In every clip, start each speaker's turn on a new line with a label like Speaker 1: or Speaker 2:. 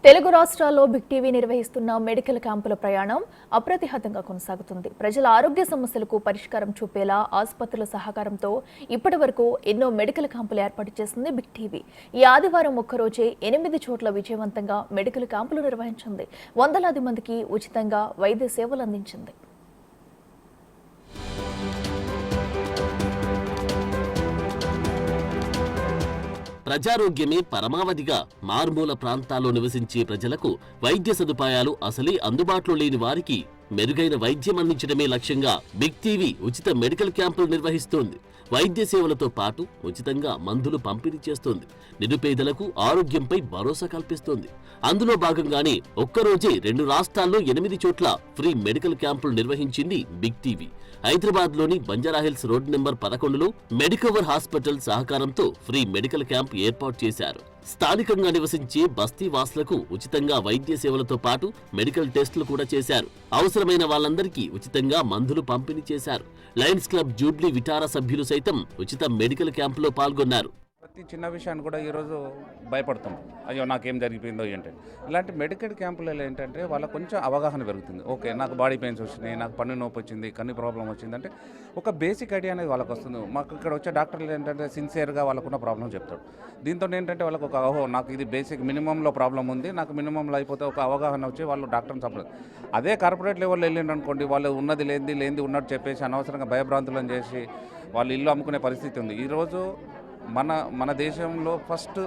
Speaker 1: తెలుగు రాష్ట్రాల్లో big TV నిర్వహిస్తున్న medical క్యాంపుల ప్రయాణం అప్రతిహతంగా కొనసాగుతుంది. ప్రజల ఆరోగ్య సమస్యలకు పరిష్కారం చూపేలా ఆసుపత్రుల సహకారంతో ఇప్పటివరకు ఎన్నో మెడికల్ క్యాంపులు ఏర్పాటు చేసింది బిగ్ టీవీ. ఈ ఆదివారం ఒక్కరోజే 8 చోట్ల విజయవంతంగా మెడికల్ క్యాంపులు నిర్వహించింది. వందలాది మందికి ఉచితంగా వైద్య సేవలు అందించింది.
Speaker 2: ప్రజారోగ్యమే పరమావధిగా మారుమూల ప్రాంతాల్లో నివసించే ప్రజలకు వైద్య సదుపాయాలు అసలే అందుబాటులో లేని వారికి మెరుగైన వైద్యం అందించడమే లక్ష్యంగా బిగ్ టీవీ ఉచిత మెడికల్ క్యాంపులు నిర్వహిస్తోంది. వైద్య సేవలతో పాటు ఉచితంగా మందులు పంపిణీ చేస్తోంది. నిరుపేదలకు ఆరోగ్యంపై భరోసా కల్పిస్తోంది. అందులో భాగంగానే ఒక్కరోజే 2 రాష్ట్రాల్లో 8 చోట్ల ఫ్రీ మెడికల్ క్యాంపులు నిర్వహించింది బిగ్ టీవీ. హైదరాబాద్లోని బంజారాహిల్స్ రోడ్ నెంబర్ 11లో మెడికవర్ హాస్పిటల్ సహకారంతో ఫ్రీ మెడికల్ క్యాంప్ ఏర్పాటు చేశారు. స్థానికంగా నివసించే బస్తీ వాసులకు ఉచితంగా వైద్య సేవలతో పాటు మెడికల్ టెస్టులు కూడా చేశారు. అవసరమైన వాళ్ళందరికీ ఉచితంగా మందులు పంపిణీ చేశారు. లయన్స్ క్లబ్ జూబ్లీ విటారా సభ్యులు సైతం ఉచిత మెడికల్ క్యాంపులో పాల్గొన్నారు.
Speaker 3: ప్రతి చిన్న విషయాన్ని కూడా ఈరోజు భయపడుతాం, అయ్యో నాకేం జరిగిపోయిందో ఏంటంటే. ఇలాంటి మెడికల్ క్యాంపులలో ఏంటంటే వాళ్ళకు కొంచెం అవగాహన పెరుగుతుంది. ఓకే, నాకు బాడీ పెయిన్స్ వచ్చినాయి, నాకు పన్ను నొప్పి వచ్చింది, కన్ను ప్రాబ్లం వచ్చిందంటే ఒక బేసిక్ ఐడియా అనేది వాళ్ళకి వస్తుంది. మాకు ఇక్కడ వచ్చే డాక్టర్లు ఏంటంటే సిన్సియర్గా వాళ్ళకున్న ప్రాబ్లం చెప్తాడు. దీంతో ఏంటంటే వాళ్ళకు ఒక నాకు ఇది బేసిక్ మినిమంలో ప్రాబ్లం ఉంది, నాకు మినిమంలో అయిపోతే ఒక అవగాహన వచ్చి వాళ్ళు డాక్టర్ని సంప్రదించారు. అదే కార్పొరేట్ లెవెల్లో వెళ్ళిండు అనుకోండి, వాళ్ళు ఉన్నది లేనిది ఉన్నట్టు చెప్పేసి అనవసరంగా భయభ్రాంతులను చేసి వాళ్ళు ఇల్లు అమ్ముకునే పరిస్థితి ఉంది. ఈరోజు మన దేశంలో ఫస్ట్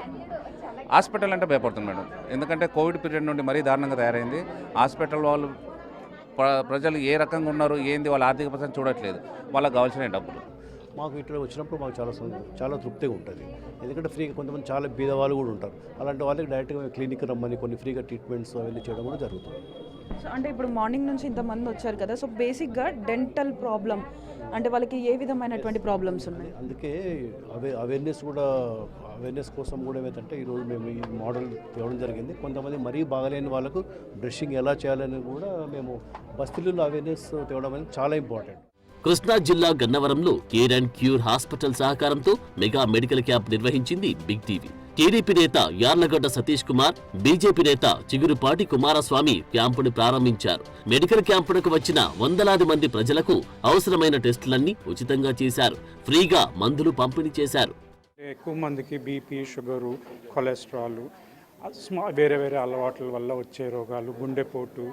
Speaker 3: హాస్పిటల్ అంటే భయపడుతుంది మేడం. ఎందుకంటే కోవిడ్ పీరియడ్ నుండి మరీ దారుణంగా తయారైంది. హాస్పిటల్ వాళ్ళు ప్రజలు ఏ రకంగా ఉన్నారు ఏంది వాళ్ళ ఆర్థిక పరిస్థితి చూడట్లేదు, వాళ్ళకి కావాల్సిన డబ్బులు.
Speaker 4: మాకు ఇట్లా వచ్చినప్పుడు మాకు చాలా తృప్తిగా ఉంటుంది. ఎందుకంటే ఫ్రీగా కొంతమంది చాలా బీద వాళ్ళు కూడా ఉంటారు. అలాంటి వాళ్ళకి డైరెక్ట్గా క్లినిక్ రమ్మని కొన్ని ఫ్రీగా ట్రీట్మెంట్స్ అవన్నీ చేయడం కూడా జరుగుతుంది.
Speaker 5: సో అంటే ఇప్పుడు మార్నింగ్ నుంచి ఇంతమంది వచ్చారు కదా, సో బేసిక్గా డెంటల్ ప్రాబ్లం అంటే వాళ్ళకి ఏ విధమైనటువంటి ప్రాబ్లమ్స్ ఉన్నాయి?
Speaker 4: అందుకే అవేర్నెస్ కోసం కూడా ఏమైందంటే ఈరోజు మేము ఈ మోడల్ తేవడం జరిగింది. కొంతమంది మరీ బాగలేని వాళ్ళకు బ్రషింగ్ ఎలా చేయాలని కూడా మేము బస్తీలలో అవేర్నెస్ తేవడం అనేది చాలా ఇంపార్టెంట్.
Speaker 2: కృష్ణా జిల్లా గన్నవరంలో కేర్ అండ్ క్యూర్ హాస్పిటల్ సహకారంతో మెగా మెడికల్ క్యాంప్ నిర్వహించింది బిగ్ టీవీ. టీడీపీ నేత యార్లగడ్డ సతీష్ కుమార్, బీజేపీ నేత చిగురుపాటి కుమారస్వామి క్యాంపును ప్రారంభించారు. మెడికల్ క్యాంపునకు వచ్చిన వందలాది మంది ప్రజలకు అవసరమైన టెస్టులన్నీ ఉచితంగా చేశారు. ఫ్రీగా మందులు పంపిణీ చేశారు.
Speaker 6: ఎక్కువ మందికి బీపీ, షుగరు, కొలెస్ట్రాల్, వేరే అలవాట్ల వల్ల వచ్చే రోగాలు, గుండెపోటు,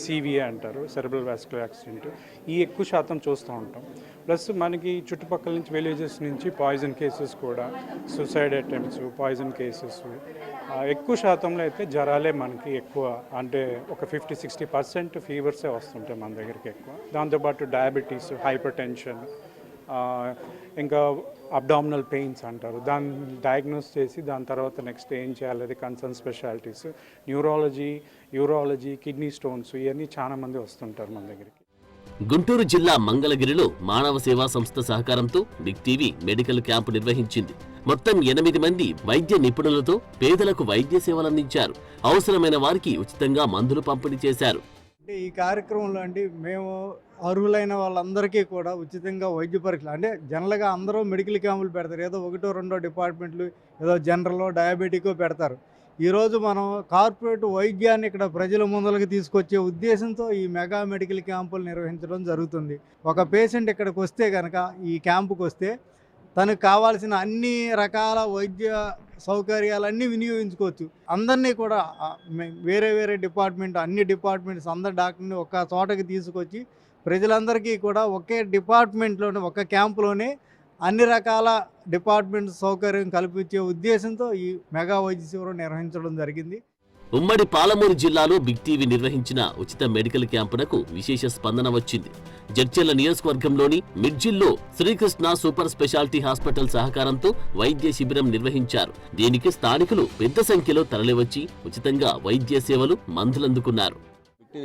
Speaker 6: సివిఏ అంటారు, సెరెబ్రల్ వాస్కులర్ యాక్సిడెంట్, ఈ ఎక్కువ శాతం చూస్తూ ఉంటాం. ప్లస్ మనకి చుట్టుపక్కల నుంచి విలేజెస్ నుంచి పాయిజన్ కేసెస్ కూడా, సూసైడ్ అటెంప్ట్స్, పాయిజన్ కేసెస్ ఎక్కువ శాతంలో అయితే జ్వరాలే మనకి ఎక్కువ, అంటే ఒక 50-60% ఫీవర్సే వస్తుంటాయి మన దగ్గరికి ఎక్కువ. దాంతోపాటు డయాబెటీస్, హైపర్ టెన్షన్, ఇంకా అబ్డామినల్ పెయిన్స్ అంటారు, దాన్ని డయాగ్నోస్ చేసి దాని తర్వాత నెక్స్ట్ ఏం చేయాలి అది concern specialities, urology, kidney stones, ఇవన్నీ చాలా మంది వస్తుంటారు మన దగ్గరికి.
Speaker 2: గుంటూరు జిల్లా మంగళగిరిలో మానవ సేవా సంస్థ సహకారంతో బిగ్ టీవీ మెడికల్ క్యాంపు నిర్వహించింది. మొత్తం 8 మంది వైద్య నిపుణులతో పేదలకు వైద్య సేవలందించారు. అవసరమైన వారికి ఉచితంగా మందులు పంపిణీ చేశారు.
Speaker 7: ఈ కార్యక్రమంలో మేము అర్హులైన వాళ్ళందరికీ కూడా ఉచితంగా వైద్య పరీక్షలు, అంటే జనరల్గా అందరూ మెడికల్ క్యాంపులు పెడతారు, ఏదో 1-2 డిపార్ట్మెంట్లు, ఏదో జనరల్లో డయాబెటికో పెడతారు. ఈరోజు మనం కార్పొరేట్ వైద్యాన్ని ఇక్కడ ప్రజల ముందరికి తీసుకొచ్చే ఉద్దేశంతో ఈ మెగా మెడికల్ క్యాంపులు నిర్వహించడం జరుగుతుంది. ఒక పేషెంట్ ఇక్కడికి వస్తే కనుక, ఈ క్యాంపుకి వస్తే తనకు కావాల్సిన అన్ని రకాల వైద్య సౌకర్యాలన్నీ వినియోగించుకోవచ్చు. అందరినీ కూడా వేరే డిపార్ట్మెంట్, అన్ని డిపార్ట్మెంట్స్ అందరి డాక్టర్ని ఒక చోటకి తీసుకొచ్చి ప్రజలందరికీ కూడా ఒకే డిపార్ట్మెంట్లోనే, ఒక క్యాంపులోనే అన్ని రకాల డిపార్ట్మెంట్ సౌకర్యం కల్పించే ఉద్దేశంతో ఈ మెగా వైద్య శిబిరం నిర్వహించడం జరిగింది.
Speaker 2: ఉమ్మడి పాలమూరు జిల్లాలో బిగ్ టీవీ నిర్వహించిన ఉచిత మెడికల్ క్యాంపునకు విశేష స్పందన వచ్చింది. జడ్చర్ల నియోజకవర్గంలోని మిడ్జిల్లో శ్రీకృష్ణ సూపర్ స్పెషాలిటీ హాస్పిటల్ సహకారంతో వైద్య శిబిరం నిర్వహించారు. దీనికి స్థానికులు పెద్ద సంఖ్యలో తరలివచ్చి ఉచితంగా వైద్య సేవలు, మందులందుకున్నారు.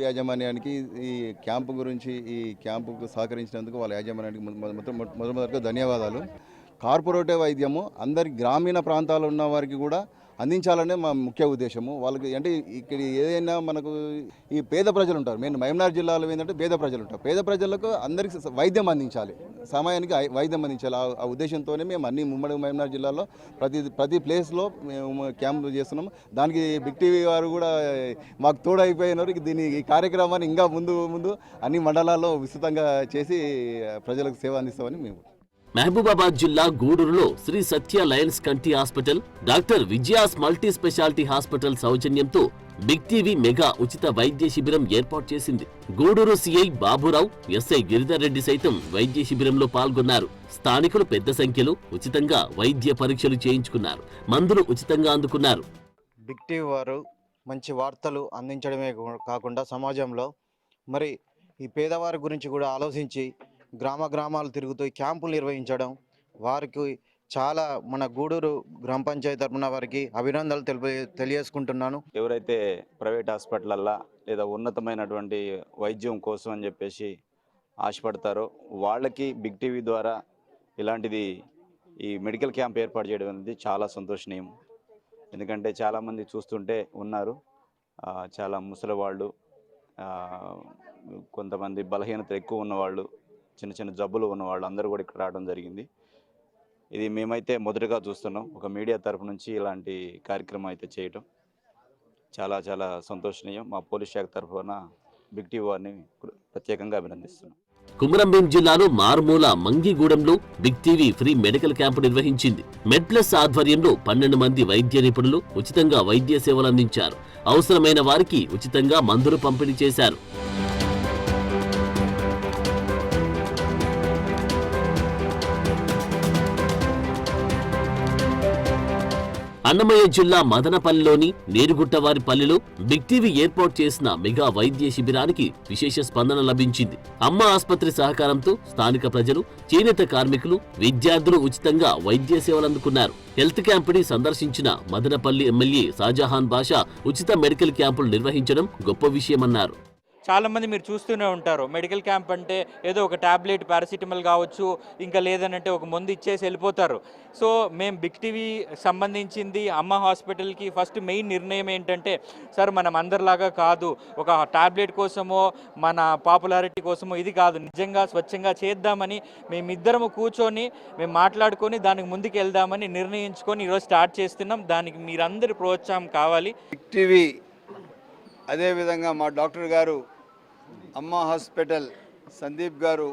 Speaker 8: యాజమాన్యానికి ఈ క్యాంపు గురించి, ఈ క్యాంపుకు సహకరించినందుకు వాళ్ళ యాజమాన్యానికి మొదటిగా ధన్యవాదాలు. కార్పొరేటివ్ వైద్యము అందరి గ్రామీణ ప్రాంతాల్లో ఉన్న వారికి కూడా అందించాలనే మా ముఖ్య ఉద్దేశము. వాళ్ళకి అంటే ఇక్కడ ఏదైనా మనకు ఈ పేద ప్రజలు ఉంటారు, మెయిన్ మహబూబ్నగర్ జిల్లాలో ఏంటంటే పేద ప్రజలు ఉంటారు. పేద ప్రజలకు అందరికీ వైద్యం అందించాలి, సమయానికి వైద్యం అందించాలి. ఆ ఉద్దేశంతోనే మేము అన్ని ఉమ్మడి మహబూబ్నగర్ జిల్లాలో ప్రతి ప్లేస్లో మేము క్యాంపులు చేస్తున్నాము. దానికి బిగ్ టీవీ వారు కూడా మాకు తోడైపోయినారు. ఈ కార్యక్రమాన్ని ఇంకా ముందు అన్ని మండలాల్లో విస్తృతంగా చేసి ప్రజలకు సేవ అందిస్తామని మేము.
Speaker 2: మహబూబాబాద్ జిల్లా గూడూరులో శ్రీ సత్య లయన్స్ కంటి hospital, doctor Vijaya's multi speciality hospital సౌజన్యంతో బిగ్ టీవీ మెగా ఉచిత వైద్య శిబిరం ఏర్పాటు చేసింది. గూడూరు సిఐ బాబురావు, ఎస్ఐ గిరిధర్ రెడ్డి సైతం వైద్య శిబిరంలో పాల్గొన్నారు. స్థానికులు పెద్ద సంఖ్యలో ఉచితంగా వైద్య పరీక్షలు చేయించుకున్నారు, మందులు ఉచితంగా అందుకున్నారు.
Speaker 9: బిగ్ టీవీ వారు మంచి వార్తలు అందించడమే కాకుండా సమాజంలో మరి ఈ పేదవారి గురించి కూడా ఆలోచించి గ్రామాలు తిరుగుతూ క్యాంపులు నిర్వహించడం వారికి చాలా మన గూడూరు గ్రామ పంచాయతీ తరఫున వారికి అభినందనలు తెలియజేసుకుంటున్నాను.
Speaker 10: ఎవరైతే ప్రైవేట్ హాస్పిటల్లల్లో లేదా ఉన్నతమైనటువంటి వైద్యం కోసం అని చెప్పేసి ఆశపడతారో వాళ్ళకి బిగ్ టీవీ ద్వారా ఇలాంటిది ఈ మెడికల్ క్యాంప్ ఏర్పాటు చేయడం అనేది చాలా సంతోషనీయం. ఎందుకంటే చాలామంది చూస్తుంటే ఉన్నారు, చాలా ముసలి వాళ్ళు, కొంతమంది బలహీనత ఎక్కువ ఉన్నవాళ్ళు, చిన్న జబ్బులు ఉన్నవాళ్ళు అందరూ కూడా ఇక్కడ రావడం జరిగింది. ఇది మేమైతే మొదటగా చూస్తున్నాం. ఒక మీడియా తరఫు నుంచి ఇలాంటి కార్యక్రమం అయితే చేయటం చాలా సంతోషనీయం. మా పోలీస్ శాఖ తరఫున బిగ్ టీవీ వారిని ప్రత్యేకంగా అభినందిస్తున్నాం.
Speaker 2: కుమరంభీం జిల్లాలో మారుమూల మంగిగూడెంలో Big TV free medical camp నిర్వహించింది. మెడ్ప్లస్ ఆధ్వర్యంలో 12 మంది వైద్య నిపుణులు ఉచితంగా వైద్య సేవలు అందించారు. అవసరమైన వారికి ఉచితంగా మందులు పంపిణీ చేశారు. అన్నమయ్య జిల్లా మదనపల్లిలోని నీరుగుట్టవారిపల్లిలో బిగ్ టీవీ ఏర్పాటు చేసిన మెగా వైద్య శిబిరానికి విశేష స్పందన లభించింది. అమ్మ ఆసుపత్రి సహకారంతో స్థానిక ప్రజలు, చేనేత కార్మికులు, విద్యార్థులు ఉచితంగా వైద్య సేవలు అందుకున్నారు. హెల్త్ క్యాంపుని సందర్శించిన మదనపల్లి ఎమ్మెల్యే షాజహాన్ బాషా ఉచిత మెడికల్ క్యాంపులు నిర్వహించడం గొప్ప విషయమన్నారు.
Speaker 11: చాలామంది మీరు చూస్తూనే ఉంటారు, మెడికల్ క్యాంప్ అంటే ఏదో ఒక ట్యాబ్లెట్ పారాసిటమాల్ కావచ్చు, ఇంకా లేదనంటే ఒక మందు ఇచ్చేసి వెళ్ళిపోతారు. సో మేము బిగ్ టీవీ సంబంధించింది అమ్మ హాస్పిటల్కి ఫస్ట్ మెయిన్ నిర్ణయం ఏంటంటే, సార్ మనం అందరిలాగా కాదు, ఒక ట్యాబ్లెట్ కోసమో మన పాపులారిటీ కోసమో ఇది కాదు, నిజంగా స్వచ్ఛంగా చేద్దామని మేమిద్దరము కూర్చొని మేము మాట్లాడుకొని దానికి ముందుకు వెళ్దామని నిర్ణయించుకొని ఈరోజు స్టార్ట్ చేస్తున్నాం. దానికి మీరందరి ప్రోత్సాహం కావాలి.
Speaker 12: బిగ్ టీవీ అదేవిధంగా మా డాక్టర్ గారు, అమ్మ హాస్పిటల్ సందీప్ గారు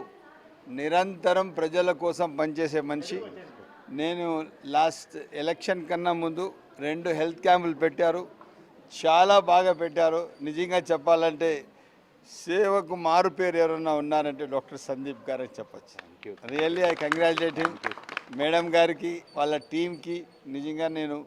Speaker 12: నిరంతరం ప్రజల కోసం పనిచేసే మనిషి. నేను లాస్ట్ ఎలక్షన్ కన్నా ముందు 2 హెల్త్ క్యాంపులు పెట్టారు, చాలా బాగా పెట్టారు. నిజంగా చెప్పాలంటే సేవకు మారు పేరు ఎవరన్నా ఉన్నారంటే డాక్టర్ సందీప్ గారు అని చెప్పచ్చు. Really I congratulate him. Madam గారికి, వాళ్ళ టీంకి నిజంగా నేను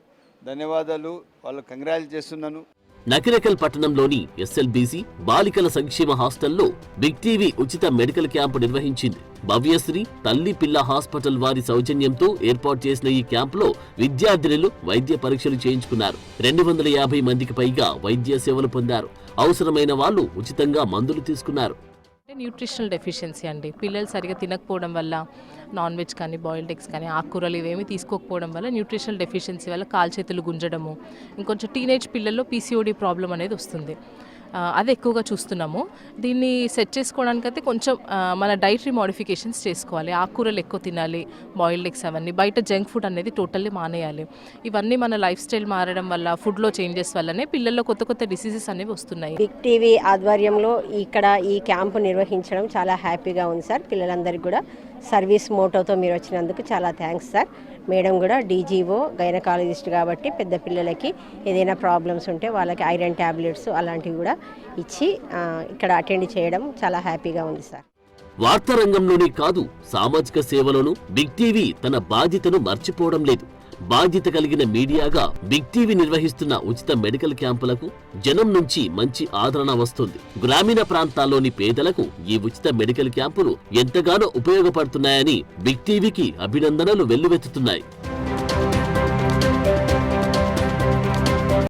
Speaker 12: ధన్యవాదాలు, వాళ్ళు కంగ్రాచులేట్ చేస్తున్నాను.
Speaker 2: నకిరేకల్ పట్టణంలోని ఎస్ఎల్బీసీ బాలికల సంక్షేమ హాస్టల్లో బిగ్ టీవీ ఉచిత మెడికల్ క్యాంపు నిర్వహించింది. భవ్యశ్రీ తల్లి పిల్ల హాస్పిటల్ వారి సౌజన్యంతో ఏర్పాటు చేసిన ఈ క్యాంపులో విద్యార్థినులు వైద్య పరీక్షలు చేయించుకున్నారు. 250 మందికి పైగా వైద్య సేవలు పొందారు. అవసరమైన వాళ్ళు ఉచితంగా మందులు తీసుకున్నారు.
Speaker 13: న్యూట్రిషనల్ డెఫిషియన్సీ అండి. పిల్లలు సరిగా తినకపోవడం వల్ల, నాన్ వెజ్ కానీ బాయిల్డ్ ఎగ్స్ కానీ ఆకుకూరలు ఇవేమీ తీసుకోకపోవడం వల్ల న్యూట్రిషనల్ డెఫిషియన్సీ వల్ల కాలు చేతులు గుంజడము, ఇంకొంచెం టీనేజ్ పిల్లల్లో పీసీఓడి ప్రాబ్లం అనేది వస్తుంది. అది ఎక్కువగా చూస్తున్నాము. దీన్ని సెట్ చేసుకోవడానికైతే కొంచెం మన డైటరీ మోడిఫికేషన్స్ చేసుకోవాలి. ఆకుకూరలు ఎక్కువ తినాలి, బాయిల్డ్ ఎగ్స్ అవన్నీ, బయట జంక్ ఫుడ్ అనేది టోటల్లీ మానేయాలి. ఇవన్నీ మన లైఫ్ స్టైల్ మారడం వల్ల, ఫుడ్లో చేంజెస్ వల్లనే పిల్లల్లో కొత్త డిసీజెస్ అనేవి వస్తున్నాయి.
Speaker 14: బిగ్ టీవీ ఆధ్వర్యంలో ఇక్కడ ఈ క్యాంపు నిర్వహించడం చాలా హ్యాపీగా ఉంది సార్. పిల్లలందరికీ కూడా సర్వీస్ మోటోతో మీరు వచ్చినందుకు చాలా థ్యాంక్స్ సార్. మేడం కూడా డీజీఓ గైనకాలజిస్ట్ కాబట్టి పెద్ద పిల్లలకి ఏదైనా ప్రాబ్లమ్స్ ఉంటే వాళ్ళకి ఐరన్ ట్యాబ్లెట్స్ అలాంటివి కూడా ఇచ్చి ఇక్కడ అటెండ్ చేయడం చాలా హ్యాపీగా ఉంది సార్.
Speaker 2: వార్తా రంగంలోనే కాదు, సామాజిక సేవలోనూ బిగ్ టీవీ తన బాధ్యతను మర్చిపోవడం లేదు. బాధ్యత కలిగిన మీడియాగా బిగ్ టీవీ నిర్వహిస్తున్న ఉచిత మెడికల్ క్యాంపులకు జనం నుంచి మంచి ఆదరణ వస్తుంది. గ్రామీణ ప్రాంతాల్లోని పేదలకు ఈ ఉచిత మెడికల్ క్యాంపులు ఎంతగానో ఉపయోగపడుతున్నాయని బిగ్ టీవీకి అభినందనలు వెల్లువెత్తుతున్నాయి.